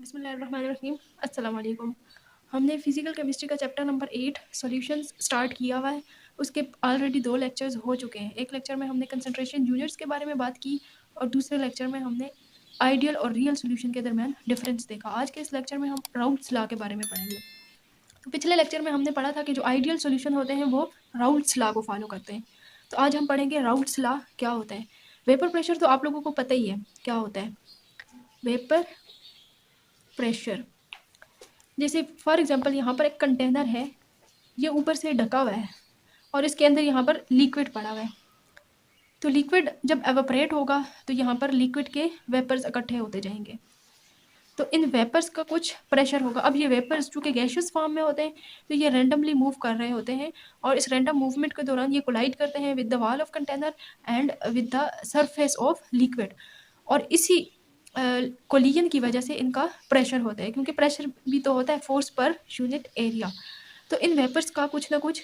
बिस्मिल्लाहिर्रहमानिर्रहीम। अस्सलाम वालेकुम। हमने फ़िज़िकल केमिस्ट्री का चैप्टर नंबर 8 सॉल्यूशंस स्टार्ट किया हुआ है। उसके ऑलरेडी 2 लेक्चर्स हो चुके हैं। एक लेक्चर में हमने कंसंट्रेशन यूनिट्स के बारे में बात की और दूसरे लेक्चर में हमने आइडियल और रियल सॉल्यूशन के दरमियान डिफरेंस देखा। आज के इस लेक्चर में हम राउल्ट्स लॉ के बारे में पढ़ेंगे। तो पिछले लेक्चर में हमने पढ़ा था कि जो आइडियल सॉल्यूशन होते हैं वो राउल्ट्स लॉ को फॉलो करते हैं। तो आज हम पढ़ेंगे राउल्ट्स लॉ क्या होता है। वेपर प्रेशर तो आप लोगों को पता ही है क्या होता है। वेपर प्रेशर, जैसे फॉर एग्जांपल यहाँ पर एक कंटेनर है, ये ऊपर से ढका हुआ है और इसके अंदर यहाँ पर लिक्विड पड़ा हुआ है। तो लिक्विड जब एवापोरेट होगा तो यहाँ पर लिक्विड के वेपर्स इकट्ठे होते जाएंगे। तो इन वेपर्स का कुछ प्रेशर होगा। अब ये वेपर्स चूँकि गैशियस फॉर्म में होते हैं तो ये रैंडमली मूव कर रहे होते हैं और इस रैंडम मूवमेंट के दौरान ये कोलाइड करते हैं with the wall of container and with the surface of liquid. और इसी कोलिजन की वजह से इनका प्रेशर होता है, क्योंकि प्रेशर भी तो होता है फोर्स पर यूनिट एरिया। तो इन वेपर्स का कुछ ना कुछ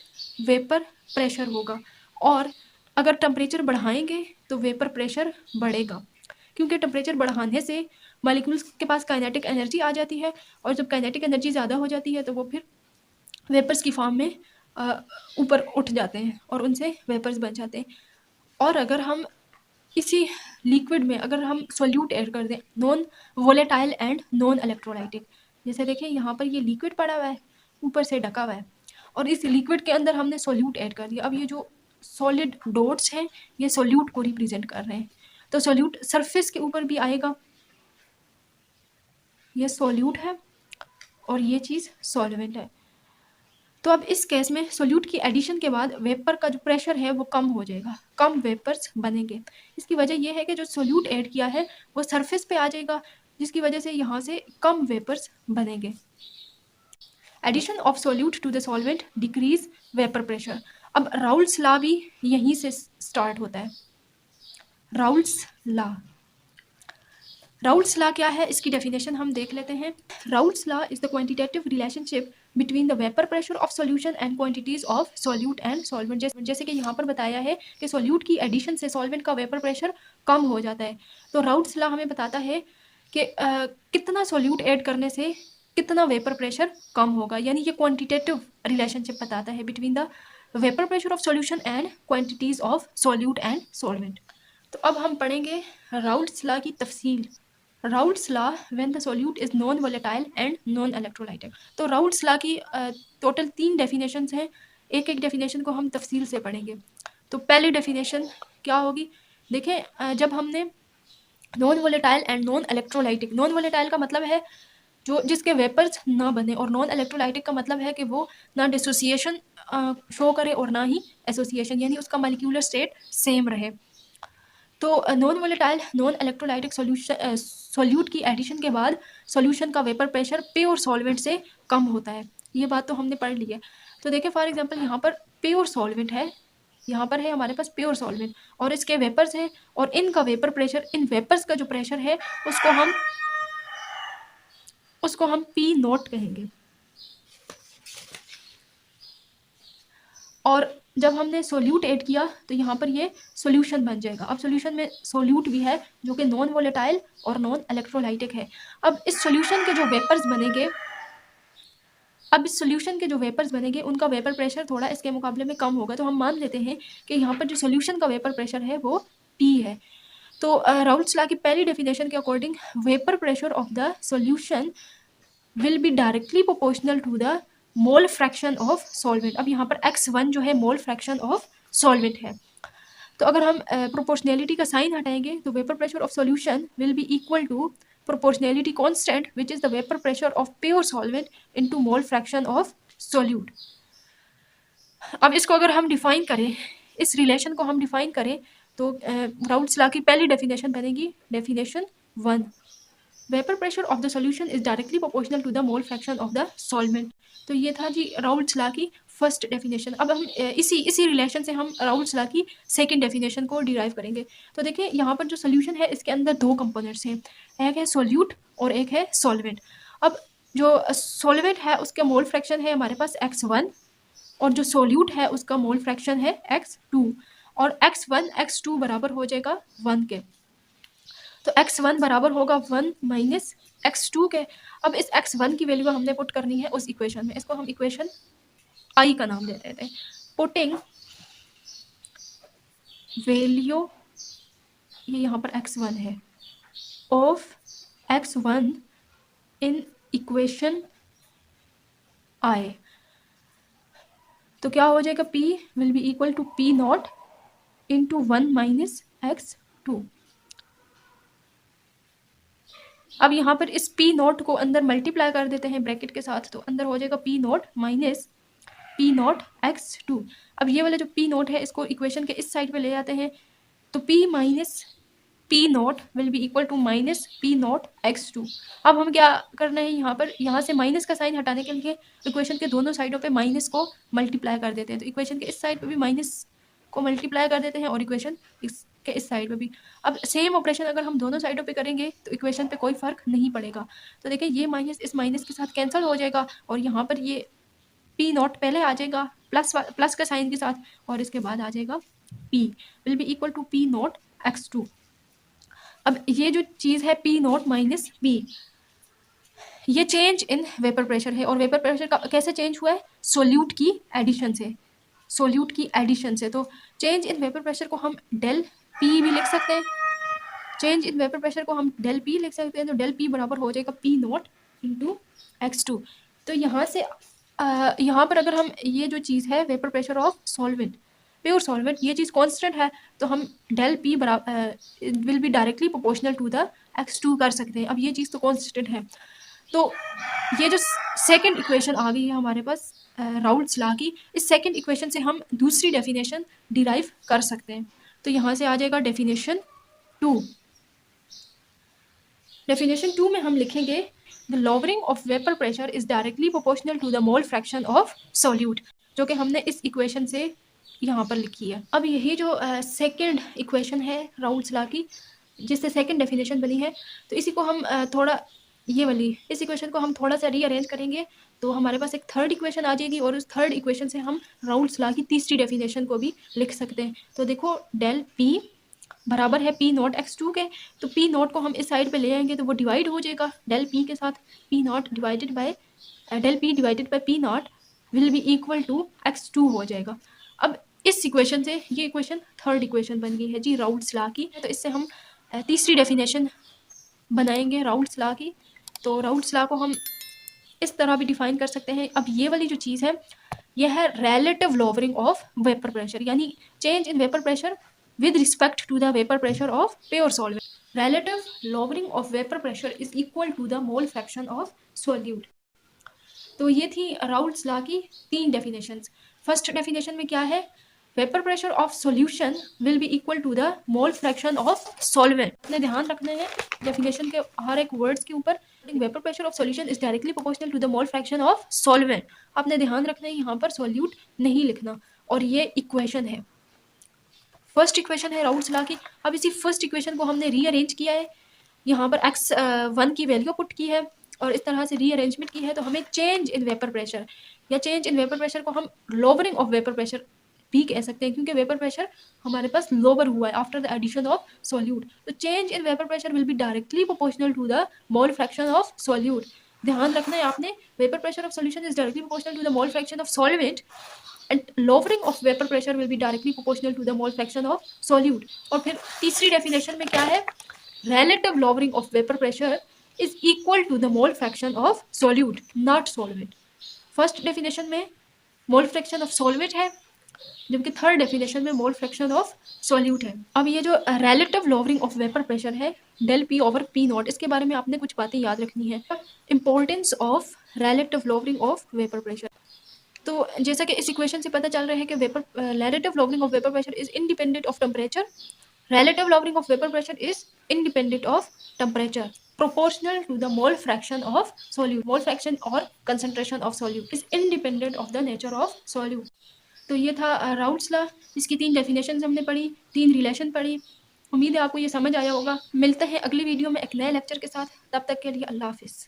वेपर प्रेशर होगा और अगर टेम्परेचर बढ़ाएंगे तो वेपर प्रेशर बढ़ेगा, क्योंकि टेम्परेचर बढ़ाने से मॉलिक्यूल्स के पास काइनेटिक एनर्जी आ जाती है और जब काइनेटिक एनर्जी ज़्यादा हो जाती है तो वो फिर वेपर्स की फॉर्म में ऊपर उठ जाते हैं और उनसे वेपर्स बन जाते हैं। और अगर हम इसी लिक्विड में अगर हम सोल्यूट ऐड कर दें, non volatile and non electrolytic, जैसे देखिए यहाँ पर ये लिक्विड पड़ा हुआ है, ऊपर से ढका हुआ है और इस लिक्विड के अंदर हमने सोल्यूट ऐड कर दिया। अब ये जो सॉलिड डॉट्स हैं ये सोल्यूट को रिप्रेजेंट कर रहे हैं। तो सोल्यूट सरफेस के ऊपर भी आएगा, ये सोल्यूट है और ये चीज़ सॉल्वेंट है। तो अब इस केस में सोल्यूट की एडिशन के बाद वेपर का जो प्रेशर है वो कम हो जाएगा, कम वेपर्स बनेंगे। इसकी वजह यह है कि जो सोल्यूट ऐड किया है वो सरफेस पे आ जाएगा, जिसकी वजह से यहाँ से कम वेपर्स बनेंगे। Addition of solute to the solvent decrease vapour pressure. अब राउल्ट्स लॉ भी यहीं से स्टार्ट होता है। राउल्ट्स लॉ, राउल्ट्स लॉ क्या है इसकी डेफिनेशन हम देख लेते हैं। Raoult's law is the quantitative relationship between the vapour pressure of solution and quantities of solute and solvent. जैसे कि यहाँ पर बताया है कि सॉल्यूट की एडिशन से सॉल्वेंट का वेपर प्रेशर कम हो जाता है। तो राउल्ट्स लॉ हमें बताता है कि कितना सॉल्यूट ऐड करने से कितना वेपर प्रेशर कम होगा, यानी ये क्वांटिटेटिव रिलेशनशिप बताता है between the vapour pressure of solution and quantities of solute and solvent. तो अब हम पढ़ेंगे राउल्ट्स लॉ की तफसील। Raoult's law when the solute is non volatile and non electrolytic. तो राउल्ट्स लॉ की टोटल 3 डेफिनेशंस हैं। एक एक डेफिनेशन को हम तफसील से पढ़ेंगे। तो पहली डेफिनेशन क्या होगी, देखें जब हमने non volatile and non electrolytic, non volatile का मतलब है जो जिसके वेपर्स ना बने और नॉन इलेक्ट्रोलाइटिक का मतलब है कि वो ना डिसोसिएशन शो करे और ना ही एसोसिएशन, यानी उसका मॉलिक्यूलर स्टेट सेम रहे। तो non volatile non electrolytic solute की एडिशन के बाद सॉल्यूशन का वेपर प्रेशर प्योर सॉल्वेंट से कम होता है। ये बात तो हमने पढ़ ली है। तो देखिए फॉर एग्जांपल यहाँ पर प्योर सॉल्वेंट है, यहाँ पर है हमारे पास प्योर सॉल्वेंट और इसके वेपर्स हैं और इनका वेपर प्रेशर, इन वेपर्स का जो प्रेशर है उसको हम पी नोट कहेंगे। और जब हमने सोल्यूट ऐड किया तो यहाँ पर ये सोल्यूशन बन जाएगा। अब सोल्यूशन में सोल्यूट भी है जो कि नॉन वोलेटाइल और नॉन इलेक्ट्रोलाइटिक है। अब इस सोल्यूशन के जो वेपर्स बनेंगे उनका वेपर प्रेशर थोड़ा इसके मुकाबले में कम होगा। तो हम मान लेते हैं कि यहाँ पर जो सोल्यूशन का वेपर प्रेशर है वो P है। तो राउल्ट्स लॉ की पहली डेफिनेशन के according vapour pressure of the solution will be directly proportional to the mole fraction of solvent. अब यहाँ पर x1 जो है मोल फ्रैक्शन ऑफ सॉल्वेंट है। तो अगर हम प्रोपोर्शनैलिटी का साइन हटाएंगे तो vapour pressure of solution will be equal to proportionality constant which is the vapour pressure of pure solvent into mole fraction of solute. अब इसको अगर हम डिफाइन करें, इस रिलेशन को हम डिफाइन करें तो राउल्ट्स लॉ की पहली डेफिनेशन बनेगी definition 1, vapour pressure of the solution is directly proportional to the mole fraction of the solvent. तो ये था जी राउल्ट्स लॉ की फर्स्ट डेफिनेशन। अब हम इसी रिलेशन से हम राउल्ट्स लॉ की सेकंड डेफिनेशन को डिराइव करेंगे। तो देखिए यहाँ पर जो सोल्यूशन है इसके अंदर 2 कंपोनेंट्स हैं, एक है सोल्यूट और एक है सॉल्वेंट। अब जो सॉल्वेंट है उसका मोल फ्रैक्शन है हमारे पास x1 और जो सोल्यूट है उसका मोल फ्रैक्शन है x2 और x1 x2 बराबर हो जाएगा 1 के। तो x1 बराबर होगा 1 माइनस x2 के। अब इस x1 की वैल्यू हमने पुट करनी है उस इक्वेशन में, इसको हम इक्वेशन आई का नाम दे देते हैं। पुटिंग वैल्यू, ये यहाँ पर x1 है, ऑफ x1 इन इक्वेशन आई, तो क्या हो जाएगा, p will be equal to p nought into 1 minus x2। अब यहाँ पर इस p नॉट को अंदर मल्टीप्लाई कर देते हैं ब्रैकेट के साथ, तो अंदर हो जाएगा p nought minus p nought x2। अब ये वाला जो p नॉट है इसको इक्वेशन के इस साइड पे ले जाते हैं, तो p minus p nought will be equal to minus p nought x2। अब हम क्या करना है, यहाँ पर यहाँ से माइनस का साइन हटाने के लिए इक्वेशन के दोनों साइडों पे माइनस को मल्टीप्लाई कर देते हैं, तो इक्वेशन के इस साइड पे भी माइनस को मल्टीप्लाई कर देते हैं और इक्वेशन इसके इस साइड पे भी। अब सेम ऑपरेशन अगर हम दोनों साइडों पे करेंगे तो इक्वेशन पे कोई फ़र्क नहीं पड़ेगा। तो देखिए ये माइनस इस माइनस के साथ कैंसिल हो जाएगा और यहाँ पर ये p नॉट पहले आ जाएगा प्लस का साइन के साथ, और इसके बाद आ जाएगा p will be equal to p nought x2। अब ये जो चीज़ है p नॉट माइनस p, ये चेंज इन वेपर प्रेशर है, और वेपर प्रेशर का कैसे चेंज हुआ है, सोल्यूट की एडिशन से, सोल्यूट की एडिशन से। तो चेंज इन वेपर प्रेशर को हम डेल p भी लिख सकते हैं, चेंज इन वेपर प्रेशर को हम डेल p लिख सकते हैं, तो डेल p बराबर हो जाएगा p नॉट इंटू x2। तो यहाँ से यहाँ पर अगर हम ये जो चीज़ है vapour pressure of solvent, pure solvent, ये चीज़ कांस्टेंट है, तो हम डेल p बराबर will be directly proportional to the x2 कर सकते हैं। अब ये चीज़ तो कांस्टेंट है, तो ये जो सेकंड इक्वेशन आ गई है हमारे पास राउल्ट्स लॉ की, इस सेकंड इक्वेशन से हम दूसरी डेफिनेशन डिराइव कर सकते हैं। तो यहाँ से आ जाएगा डेफिनेशन 2। डेफिनेशन 2 में हम लिखेंगे the lowering of vapour pressure is directly proportional to the mole fraction of solute, जो कि हमने इस इक्वेशन से यहाँ पर लिखी है। अब यही जो सेकंड इक्वेशन है राउल्ट्स लॉ की, जिससे सेकंड डेफिनेशन बनी है, तो इसी को हम थोड़ा ये वाली इस इक्वेशन को हम थोड़ा सा रीअरेंज करेंगे, तो हमारे पास एक थर्ड इक्वेशन आ जाएगी, और उस थर्ड इक्वेशन से हम राउल्ट्स लॉ की तीसरी डेफिनेशन को भी लिख सकते हैं। तो देखो डेल p बराबर है p नॉट x2 के, तो p नॉट को हम इस साइड पे ले आएंगे तो वो डिवाइड हो जाएगा डेल p के साथ, p nought divided by del p divided by p nought will be equal to x2 हो जाएगा। अब इस इक्वेशन से ये इक्वेशन थर्ड इक्वेशन बन गई है जी राउल्ट्स लॉ की, तो इससे हम तीसरी डेफिनेशन बनाएंगे राउल्ट्स लॉ की। तो राउल्ट्स लॉ को हम इस तरह भी डिफाइन कर सकते हैं। अब ये वाली जो चीज़ है यह है relative lowering of vapour pressure, यानी change in vapour pressure with respect to the vapor pressure of pure solvent. Relative lowering of vapor pressure is equal to the mole fraction of solute. तो ये थी Raoult's law की तीन definitions. First definition में क्या है, vapour pressure of solution will be equal to the mole fraction of solvent. अपने ध्यान रखना है डेफिनेशन के हर एक वर्ड्स के ऊपर, vapour pressure of solution is directly proportional to the mole fraction of solvent. आपने ध्यान रखना है यहाँ पर सॉल्यूट नहीं लिखना, और ये इक्वेशन है, फर्स्ट इक्वेशन है राउल्ट्स लॉ की। अब इसी फर्स्ट इक्वेशन को हमने रीअरेंज किया है, यहाँ पर x1 की वैल्यू पुट की है और इस तरह से रीअरेंजमेंट की है, तो हमें चेंज इन वेपर प्रेशर या चेंज इन वेपर प्रेशर को हम लोवरिंग ऑफ वेपर प्रेशर भी कह सकते हैं, क्योंकि वेपर प्रेशर हमारे पास लोअर हुआ है after the addition of solute. तो change in vapour pressure will be directly proportional to the mole fraction of solute. ध्यान रखना है आपने, vapour pressure of solution is directly proportional to the mole fraction of solvent and lowering of vapor pressure will be directly proportional to the mole fraction of solute। और फिर तीसरी definition में क्या है, relative lowering of vapor pressure is equal to the mole fraction of solute not solvent। First definition में मोल fraction of solvent है, जबकि third definition में मोल फ्रैक्शन ऑफ सॉल्यूट है। अब ये जो relative lowering of vapor pressure है del p over p nought, इसके बारे में आपने कुछ बातें याद रखनी है। Importance of relative lowering of vapor pressure, तो जैसा कि इस इक्वेशन से पता चल रहा है कि vapour relative lowering of vapour pressure is independent of temperature, relative lowering of vapour pressure is independent of temperature, proportional to the mole fraction of solute. Mole fraction और concentration of solute is independent of the nature of solute. तो ये था Raoult's law, इसकी तीन definition हमने पढ़ी, तीन relation पढ़ी। उम्मीद है आपको ये समझ आया होगा। मिलते हैं अगली वीडियो में एक नए लेक्चर के साथ, तब तक के लिए अल्लाह हाफिज़।